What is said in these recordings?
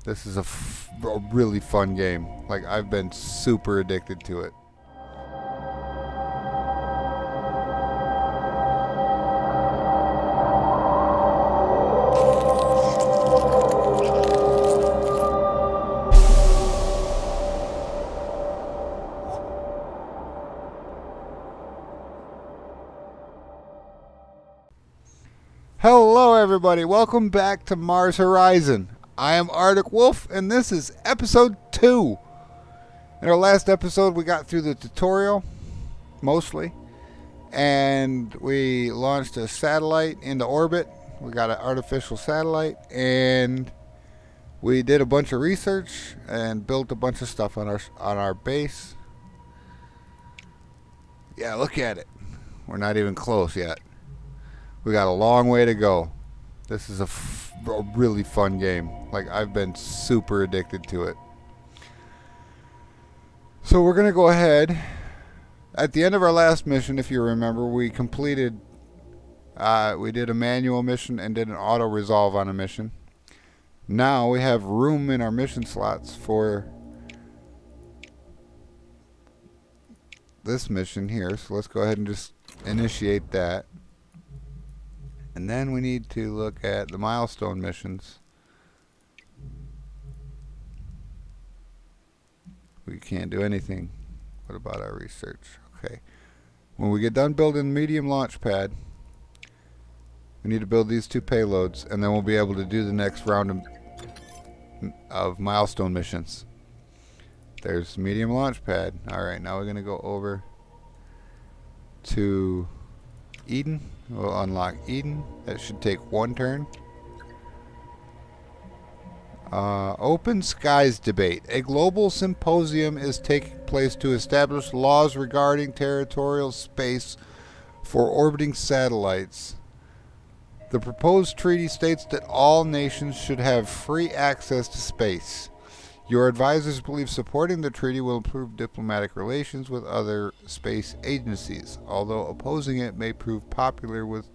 This is a really fun game. Like, I've been super addicted to it. Hello, everybody. Welcome back to Mars Horizon. I am Arctic Wolf, and this is episode 2. In our last episode, we got through the tutorial, mostly, and we launched a satellite into orbit. We got an artificial satellite, and we did a bunch of research and built a bunch of stuff on our base. Yeah, look at it. We're not even close yet. We got a long way to go. This is a really fun game. Like, I've been super addicted to it. So we're going to go ahead. At the end of our last mission, if you remember, we completed, we did a manual mission and did an auto resolve on a mission. Now we have room in our mission slots for this mission here. So let's go ahead and just initiate that. And then we need to look at the milestone missions. We can't do anything. What about our research? Okay. When we get done building the medium launch pad, we need to build these 2 payloads, and then we'll be able to do the next round of milestone missions. There's medium launch pad. Alright, now we're going to go over to Eden. We'll unlock Eden. That should take 1 turn. Open Skies Debate. A global symposium is taking place to establish laws regarding territorial space for orbiting satellites. The proposed treaty states that all nations should have free access to space. Your advisors believe supporting the treaty will improve diplomatic relations with other space agencies, although opposing it may prove popular with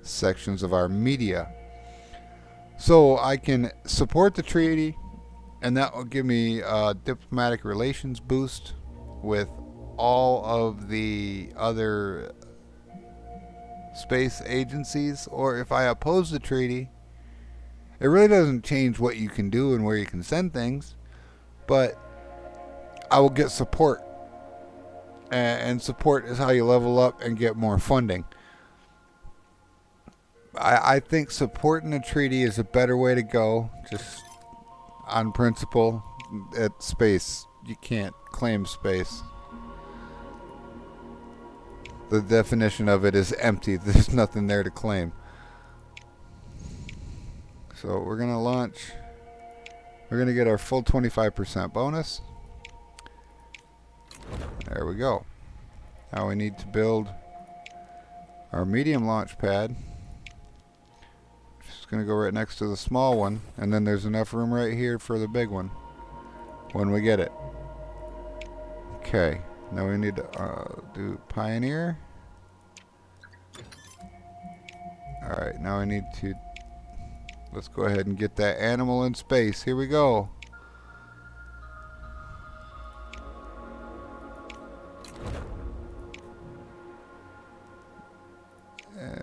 sections of our media. So I can support the treaty, and that will give me a diplomatic relations boost with all of the other space agencies. Or if I oppose the treaty, it really doesn't change what you can do and where you can send things, but I will get support, and support is how you level up and get more funding. I think supporting the treaty is a better way to go, just on principle. At space, you can't claim space. The definition of it is empty. There's nothing there to claim. So we're going to launch. We're going to get our full 25% bonus. There we go. Now we need to build our medium launch pad. Just going to go right next to the small one, and then there's enough room right here for the big one when we get it. Okay, now we need to do Pioneer. Alright, now I need to, let's go ahead and get that animal in space. Here we go.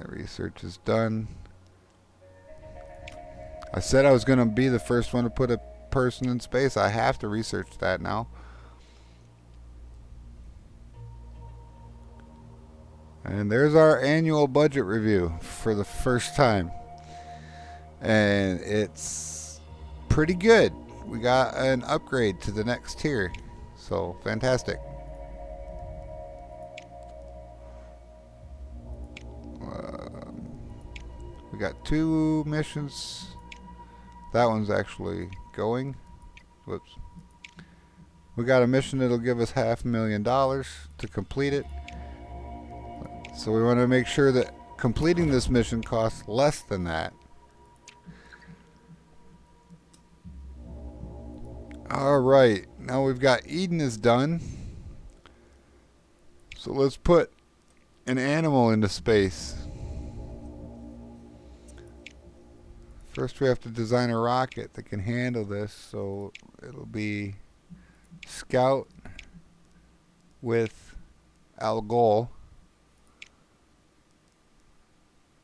Research is done. I said I was going to be the first one to put a person in space. I have to research that now. And there's our annual budget review for the first time. And it's pretty good. We got an upgrade to the next tier. So, fantastic. We got 2 missions. That one's actually going. Whoops. We got a mission that'll give us $500,000 to complete it. So we want to make sure that completing this mission costs less than that. Alright, now we've got Eden is done. So let's put an animal into space. First we have to design a rocket that can handle this, so it'll be Scout with Algol.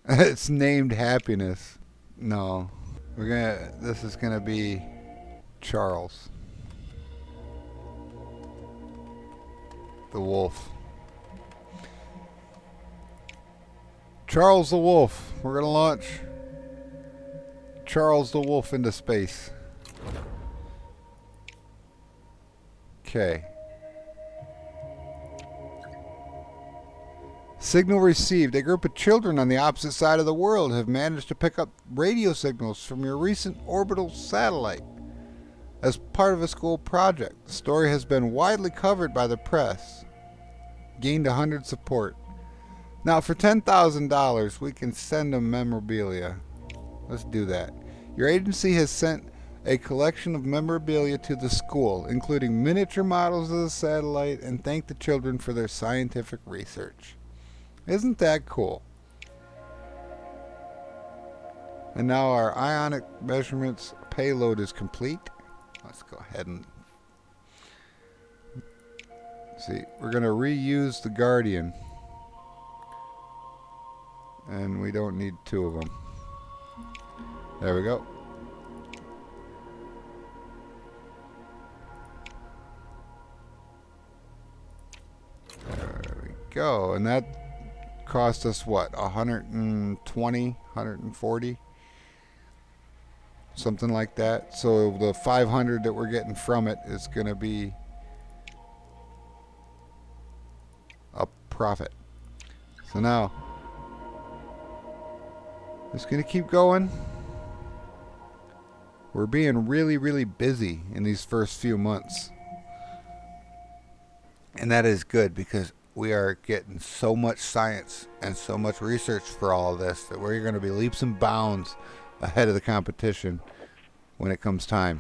It's named Happiness. No. This is gonna be Charles. The Wolf. Charles the Wolf. We're gonna launch Charles the Wolf into space. Okay. Signal received. A group of children on the opposite side of the world have managed to pick up radio signals from your recent orbital satellite as part of a school project. The story has been widely covered by the press. Gained 100 support. Now for $10,000 we can send them memorabilia. Let's do that. Your agency has sent a collection of memorabilia to the school, including miniature models of the satellite, and thank the children for their scientific research. Isn't that cool? And now our ionic measurements payload is complete. Let's go ahead and see. We're going to reuse the Guardian. And we don't need two of them. There we go. There we go. And that cost us what? 120, 140? Something like that. So the 500 that we're getting from it is going to be a profit. So now it's going to keep going. We're being really, really busy in these first few months. And that is good because we are getting so much science and so much research for all of this that we're going to be leaps and bounds ahead of the competition when it comes time.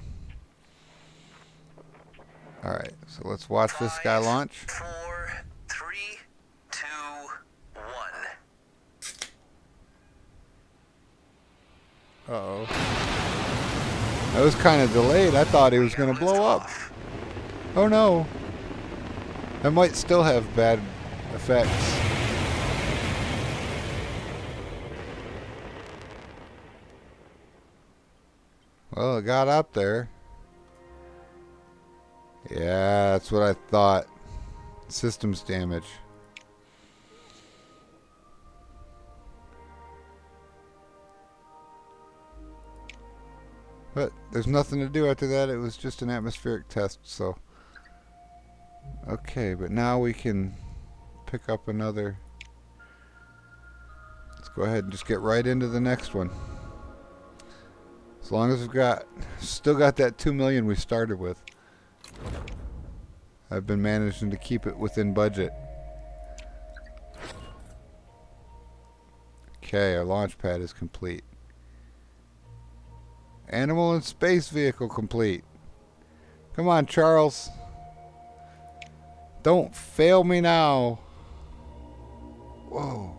Alright, so let's watch this guy launch. 4, 3, 2, 1. Uh-oh. That was kind of delayed. I thought he was going to blow up. Oh no. That might still have bad effects. Well, it got up there. Yeah, that's what I thought. Systems damage. But there's nothing to do after that. It was just an atmospheric test, so. Okay, but now we can pick up another. Let's go ahead and just get right into the next one. As long as we've still got that 2 million we started with. I've been managing to keep it within budget. Okay, our launch pad is complete. Animal and space vehicle complete. Come on, Charles. Don't fail me now. Whoa.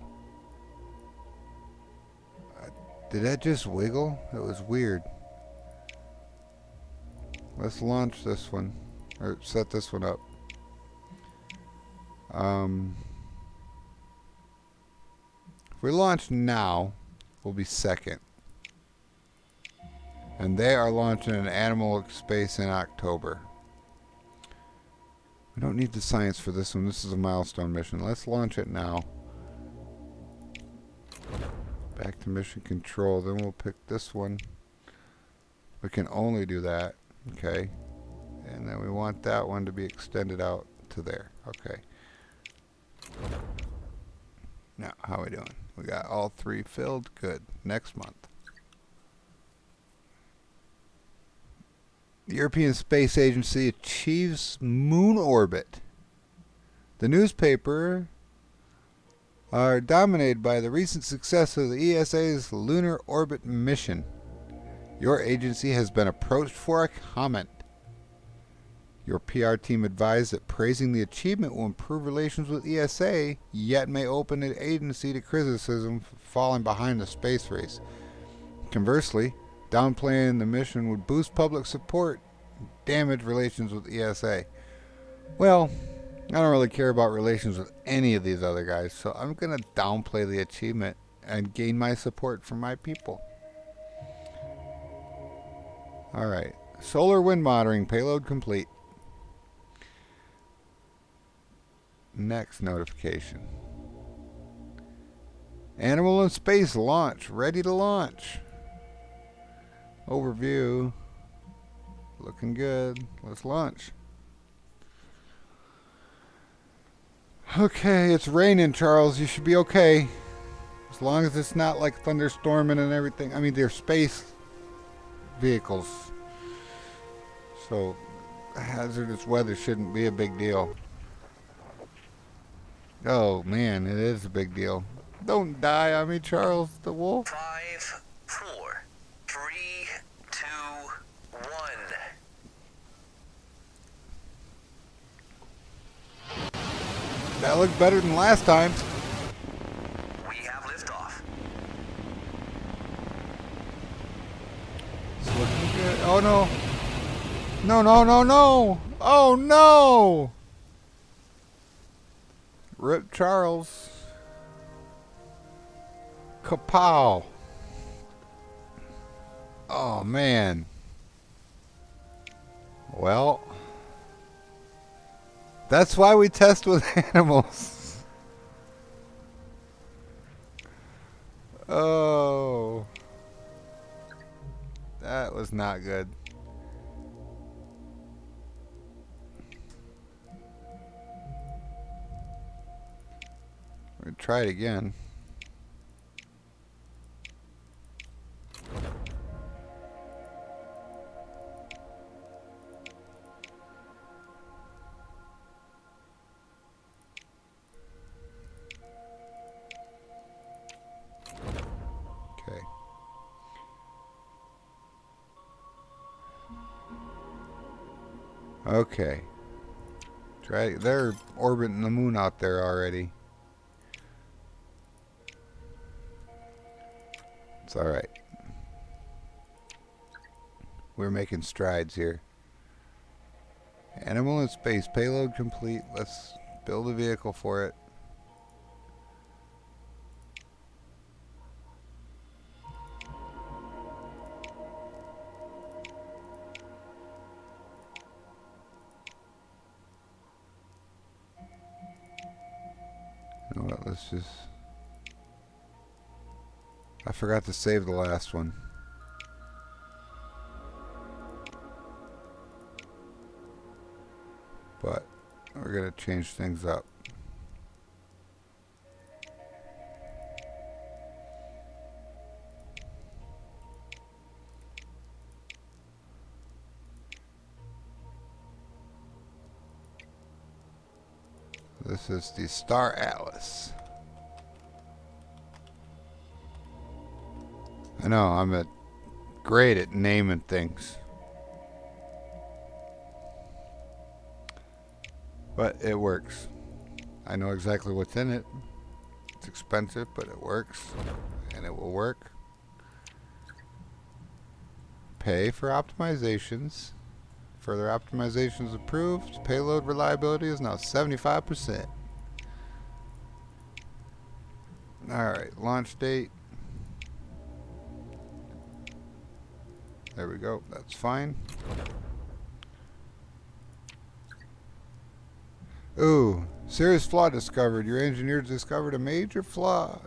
Did that just wiggle? That was weird. Let's launch this one. Or set this one up. If we launch now, we'll be second. And they are launching an animal space in October. We don't need the science for this one. This is a milestone mission. Let's launch it now. Back to mission control. Then we'll pick this one. We can only do that. Okay. And then we want that one to be extended out to there. Okay. Now, how are we doing? We got all three filled. Good. Next month. The European Space Agency achieves moon orbit. The newspaper are dominated by the recent success of the ESA's lunar orbit mission. Your agency has been approached for a comment. Your PR team advised that praising the achievement will improve relations with ESA, yet may open the agency to criticism for falling behind the space race. Conversely, Downplaying the mission would boost public support, damage relations with ESA. Well, I don't really care about relations with any of these other guys, so I'm going to downplay the achievement and gain my support from my people. Alright. Solar wind monitoring payload complete. Next notification. Animal in space launch. Ready to launch. Overview. Looking good. Let's launch. Okay, it's raining, Charles. You should be okay. As long as it's not like thunderstorming and everything. I mean, they're space vehicles. So, hazardous weather shouldn't be a big deal. Oh, man, it is a big deal. Don't die on me, Charles the Wolf. 5, 4, 3, 2, 1. That looked better than last time. We have liftoff. It's looking good. Oh, no. No, no, no, no. Oh, no. Rip Charles. Kapow. Oh, man. Well, that's why we test with animals. Oh. That was not good. We're going to try it again. Okay. Okay. Try. They're orbiting the moon out there already. It's alright. We're making strides here. Animal in space. Payload complete. Let's build a vehicle for it. You know what? Let's just... I forgot to save the last one. But we're going to change things up. This is the Star Atlas. I know, I'm great at naming things. But it works. I know exactly what's in it. It's expensive, but it works. And it will work. Pay for optimizations. Further optimizations approved. Payload reliability is now 75%. Alright, launch date. There we go. That's fine. Ooh, serious flaw discovered. Your engineers discovered a major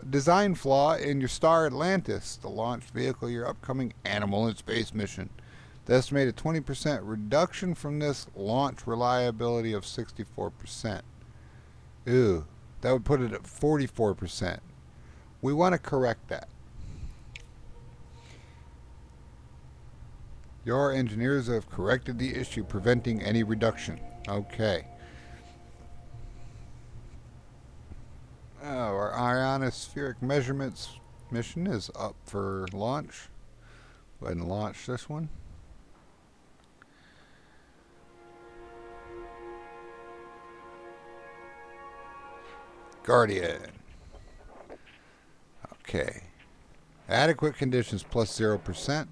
design flaw in your star Atlantis, the launch vehicle, your upcoming animal in space mission. The estimated 20% reduction from this launch reliability of 64%. Ooh, that would put it at 44%. We want to correct that. Your engineers have corrected the issue, preventing any reduction. Okay. Oh, our ionospheric measurements mission is up for launch. Go ahead and launch this one. Guardian. Okay. Adequate conditions plus 0%.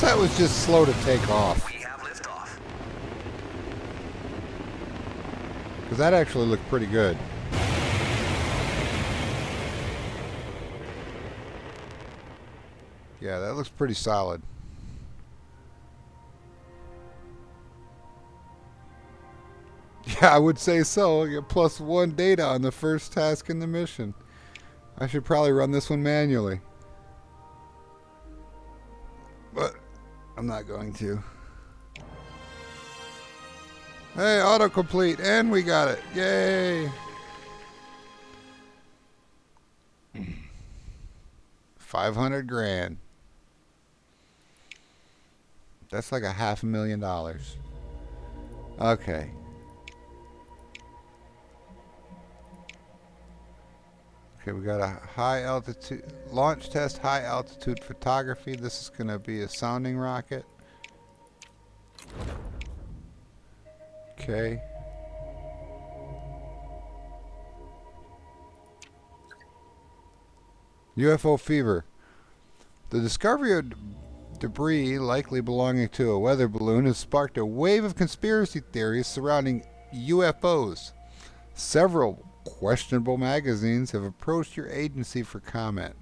guess that was just slow to take off. We have liftoff. Because that actually looked pretty good. Yeah, that looks pretty solid. Yeah, I would say so. You get +1 data on the first task in the mission. I should probably run this one manually. But I'm not going to. Hey, autocomplete, and we got it. Yay! 500 grand. That's like $500,000. Okay. Okay, we got a high altitude launch test, high altitude photography. This is going to be a sounding rocket. Okay. UFO fever. The discovery of debris likely belonging to a weather balloon has sparked a wave of conspiracy theories surrounding UFOs. Several questionable magazines have approached your agency for comment.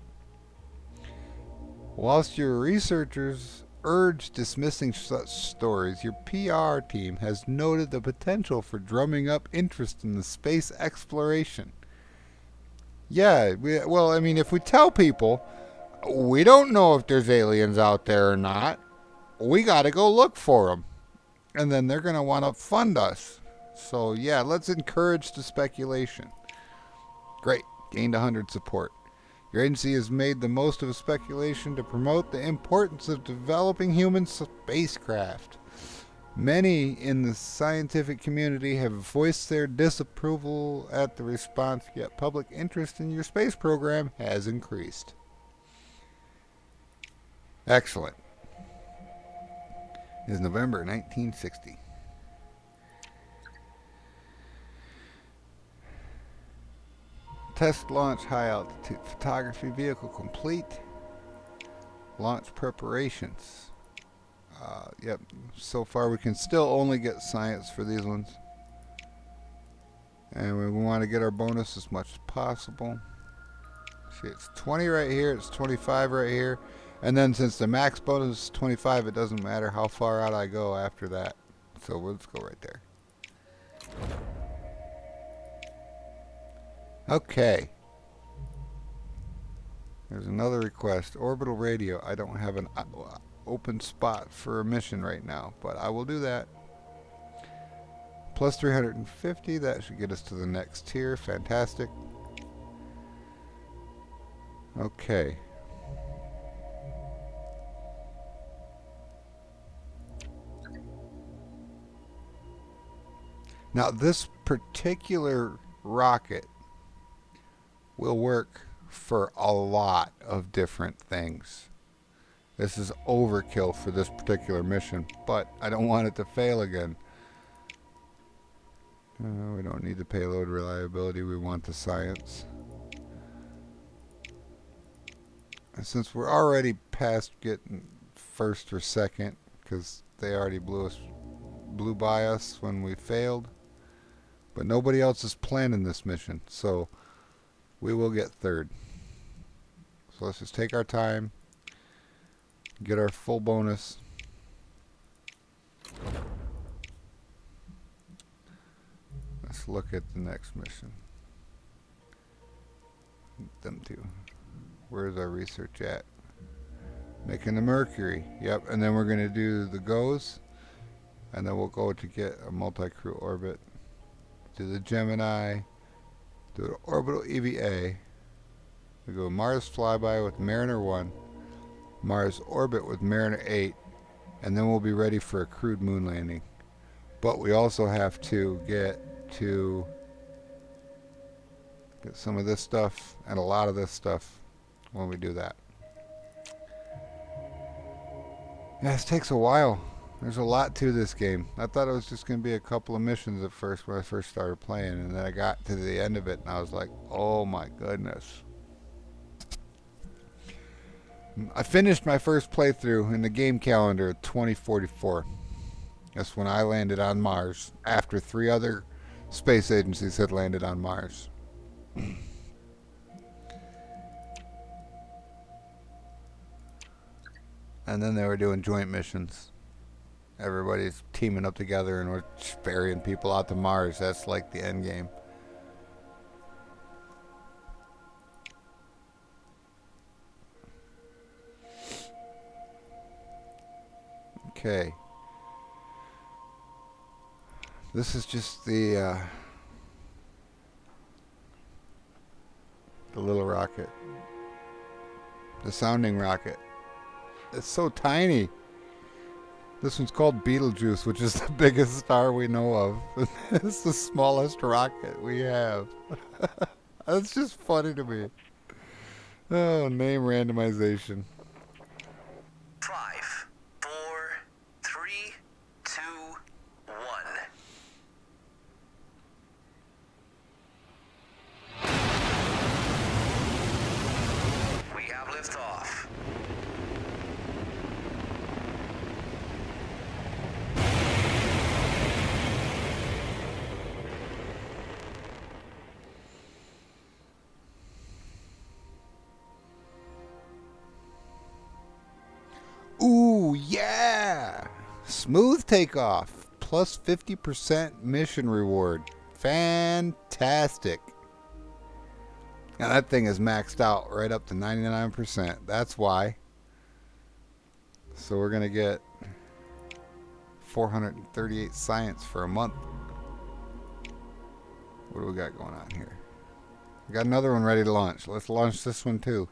Whilst your researchers urge dismissing such stories, your PR team has noted the potential for drumming up interest in the space exploration. Yeah, well, I mean, if we tell people we don't know if there's aliens out there or not, we got to go look for them. And then they're going to want to fund us. So, yeah, let's encourage the speculation. Great. Gained 100 support. Your agency has made the most of a speculation to promote the importance of developing human spacecraft. Many in the scientific community have voiced their disapproval at the response, yet public interest in your space program has increased. Excellent. It is November 1960. Test launch high altitude photography vehicle complete. Launch preparations. Yep, so far we can still only get science for these ones. And we want to get our bonus as much as possible. See, it's 20 right here, it's 25 right here. And then since the max bonus is 25, it doesn't matter how far out I go after that. So let's go right there. Okay. There's another request. Orbital radio. I don't have an open spot for a mission right now, but I will do that. Plus 350. That should get us to the next tier. Fantastic. Okay. Now this particular rocket will work for a lot of different things. This is overkill for this particular mission, but I don't want it to fail again. We don't need the payload reliability, we want the science. And since we're already past getting first or second, because they already blew by us when we failed, but nobody else is planning this mission, so we will get third. So let's just take our time, get our full bonus. Let's look at the next mission. Them two. Where's our research at? Making the Mercury. Yep, and then we're going to do the GOES, and then we'll go to get a multi-crew orbit. Do the Gemini. Do an orbital EVA. We go Mars flyby with Mariner 1, Mars orbit with Mariner 8, and then we'll be ready for a crewed moon landing. But we also have to get some of this stuff and a lot of this stuff when we do that. Yeah, this takes a while. There's a lot to this game. I thought it was just going to be a couple of missions at first when I first started playing, and then I got to the end of it and I was like, oh my goodness. I finished my first playthrough in the game calendar 2044. That's when I landed on Mars after 3 other space agencies had landed on Mars. And then they were doing joint missions. Everybody's teaming up together and we're ferrying people out to Mars. That's like the end game. Okay. This is just the little rocket. The sounding rocket. It's so tiny. This one's called Betelgeuse, which is the biggest star we know of. It's the smallest rocket we have. That's just funny to me. Oh, name randomization. 5, 4, 3, 2, 1. We have liftoff. Ooh, yeah! Smooth takeoff. Plus 50% mission reward. Fantastic. Now that thing is maxed out right up to 99%. That's why. So we're going to get 438 science for a month. What do we got going on here? We got another one ready to launch. Let's launch this one too.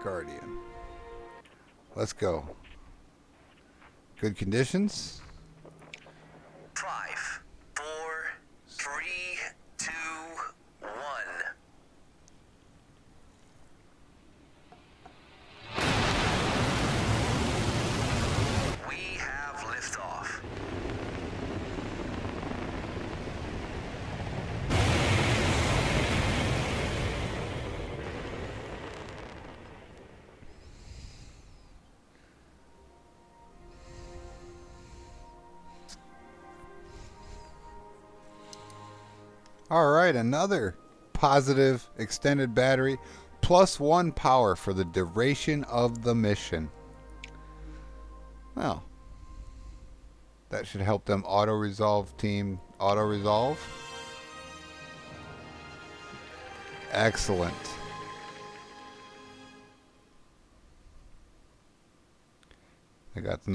Guardian. Let's go. Good conditions. 5, 4, 3, 2, 1. We have liftoff. All right, another positive extended battery plus 1 power for the duration of the mission. Well, that should help them auto-resolve team auto-resolve. Excellent. I got the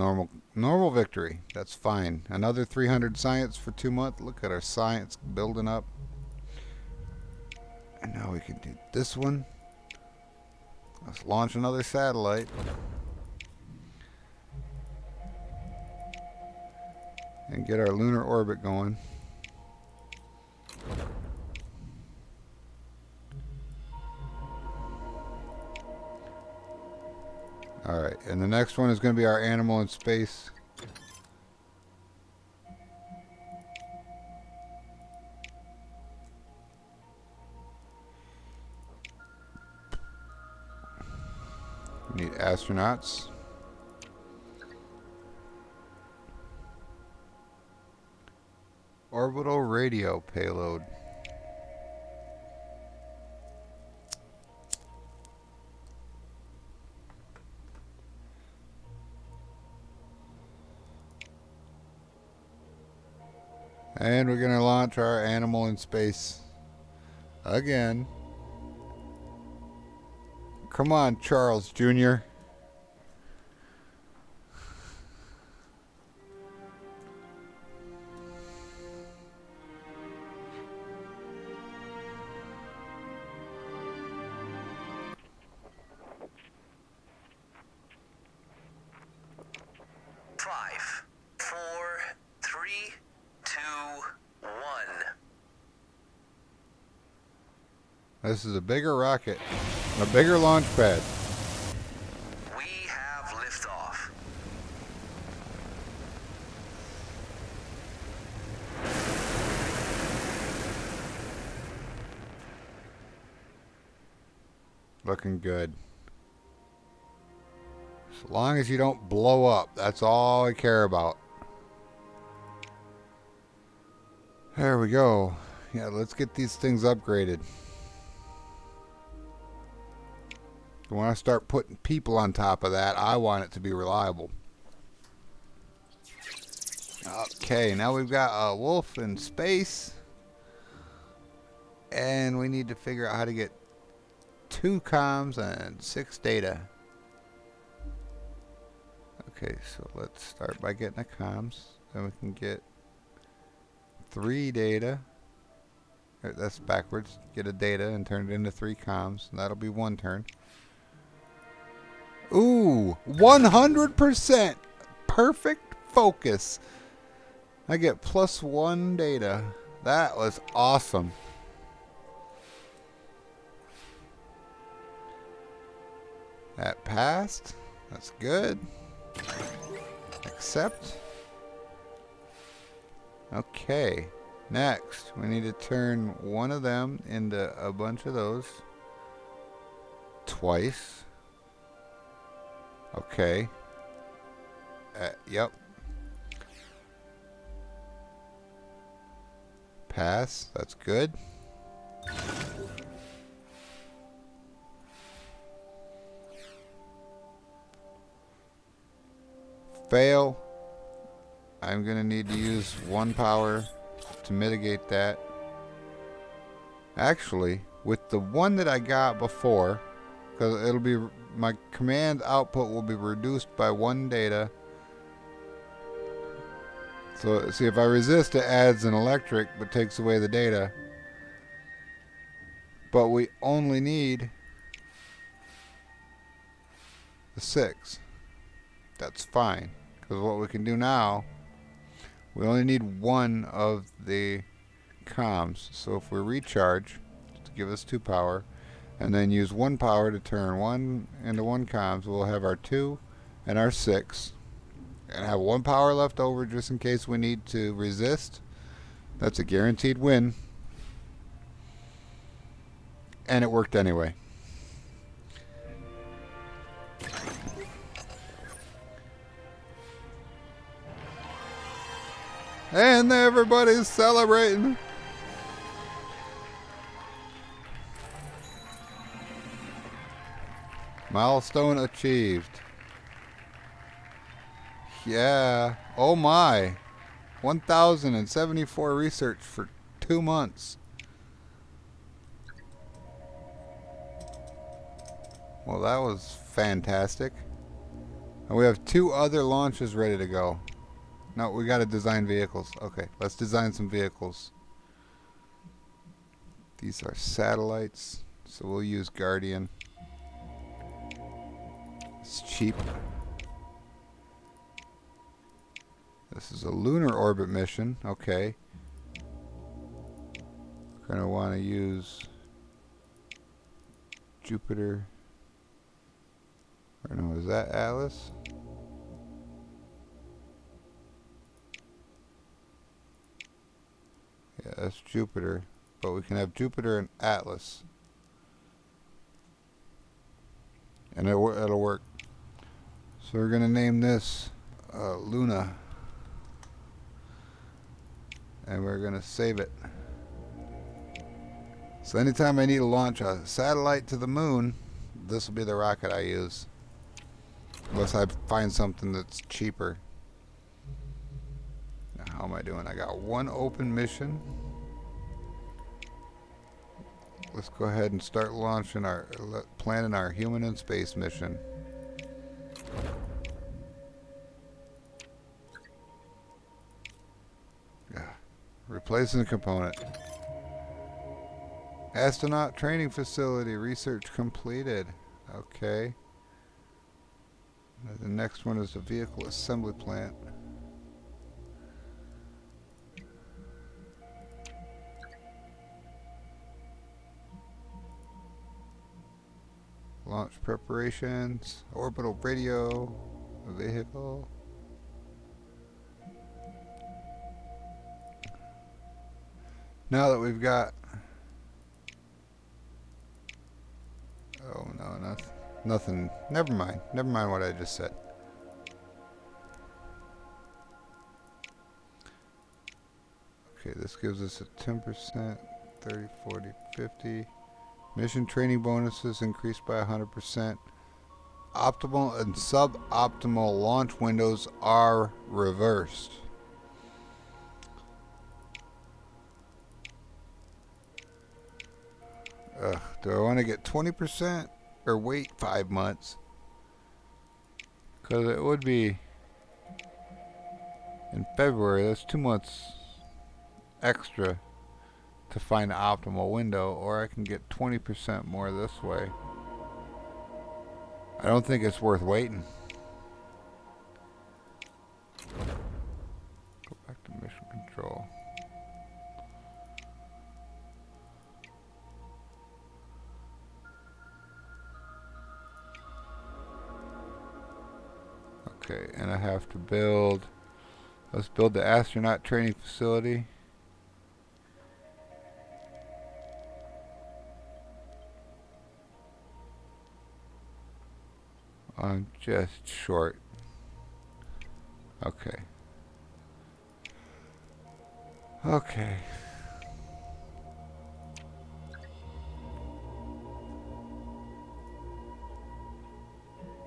normal victory. That's fine. Another 300 science for 2 months. Look at our science building up. And now we can do this one. Let's launch another satellite. And get our lunar orbit going. Alright, and the next one is going to be our animal in space. We need astronauts. Orbital radio payload. And we're going to launch our animal in space again. Come on, Charles Jr. Five, four, three, two, one. This is a bigger rocket, a bigger launch pad. We have liftoff. Looking good. As long as you don't blow up, that's all I care about. There we go. Yeah, let's get these things upgraded. When I start putting people on top of that, I want it to be reliable. Okay, now we've got a wolf in space. And we need to figure out how to get 2 comms and 6 data. Okay, so let's start by getting a comms. Then we can get 3 data. That's backwards. Get a data and turn it into 3 comms. And that'll be 1 turn. Ooh, 100% perfect focus. I get +1 data. That was awesome. That passed. That's good. Accept. Okay. Next, we need to turn one of them into a bunch of those. Twice. Okay. Yep. Pass. That's good. Fail. I'm going to need to use 1 power to mitigate that. Actually, with the one that I got before, because it'll be my command output will be reduced by 1 data. So see, if I resist, it adds an electric but takes away the data. But we only need the 6. That's fine, because what we can do now, we only need 1 of the comms. So if we recharge to give us 2 power, and then use 1 power to turn 1 into 1 comms, we'll have our 2 and our 6, and have 1 power left over just in case we need to resist. That's a guaranteed win, and it worked anyway. And everybody's celebrating. Milestone achieved. Yeah. Oh my. 1,074 research for 2 months. Well, that was fantastic. And we have 2 other launches ready to go. No, we got to design vehicles. Okay, let's design some vehicles. These are satellites, so we'll use Guardian. It's cheap. This is a lunar orbit mission. Okay. We're going to want to use Jupiter. Or no, is that Atlas? Yeah, that's Jupiter. But we can have Jupiter and Atlas. And it'll work. So we're going to name this Luna. And we're going to save it. So anytime I need to launch a satellite to the moon, this will be the rocket I use. Unless I find something that's cheaper. Now, how am I doing? I got 1 open mission. Let's go ahead and start launching planning our human in space mission. Replacing a component. Astronaut training facility research completed. Okay. The next one is the vehicle assembly plant. Launch preparations, orbital radio, vehicle. Now that we've got Oh no, nothing. Never mind. Never mind what I just said. Okay, this gives us a 10%, 30, 40, 50. Mission training bonuses increased by 100%. Optimal and suboptimal launch windows are reversed. Do I want to get 20% or wait 5 months? Because it would be in February. That's 2 months extra to find the optimal window, or I can get 20% more this way. I don't think it's worth waiting. Go back to mission control. Okay, and I have to build. Let's build the astronaut training facility. I'm just short. Okay. Okay.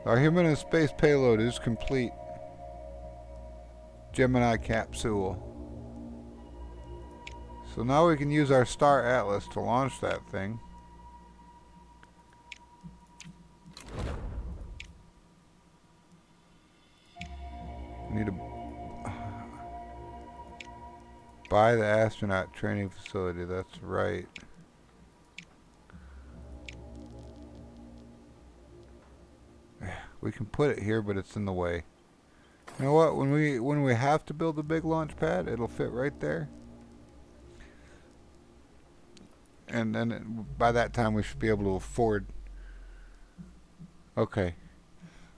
Our human in space payload is complete. Gemini capsule. So now we can use our Star Atlas to launch that thing. We need to buy the astronaut training facility. That's right. We can put it here, but it's in the way. You know what? When we have to build a big launch pad, it'll fit right there. And then by that time, we should be able to afford. Okay.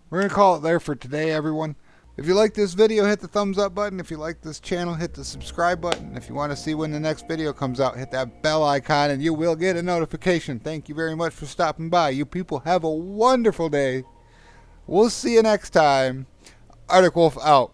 We're going to call it there for today, everyone. If you like this video, hit the thumbs up button. If you like this channel, hit the subscribe button. If you want to see when the next video comes out, hit that bell icon and you will get a notification. Thank you very much for stopping by. You people have a wonderful day. We'll see you next time. Arctic Wolf out.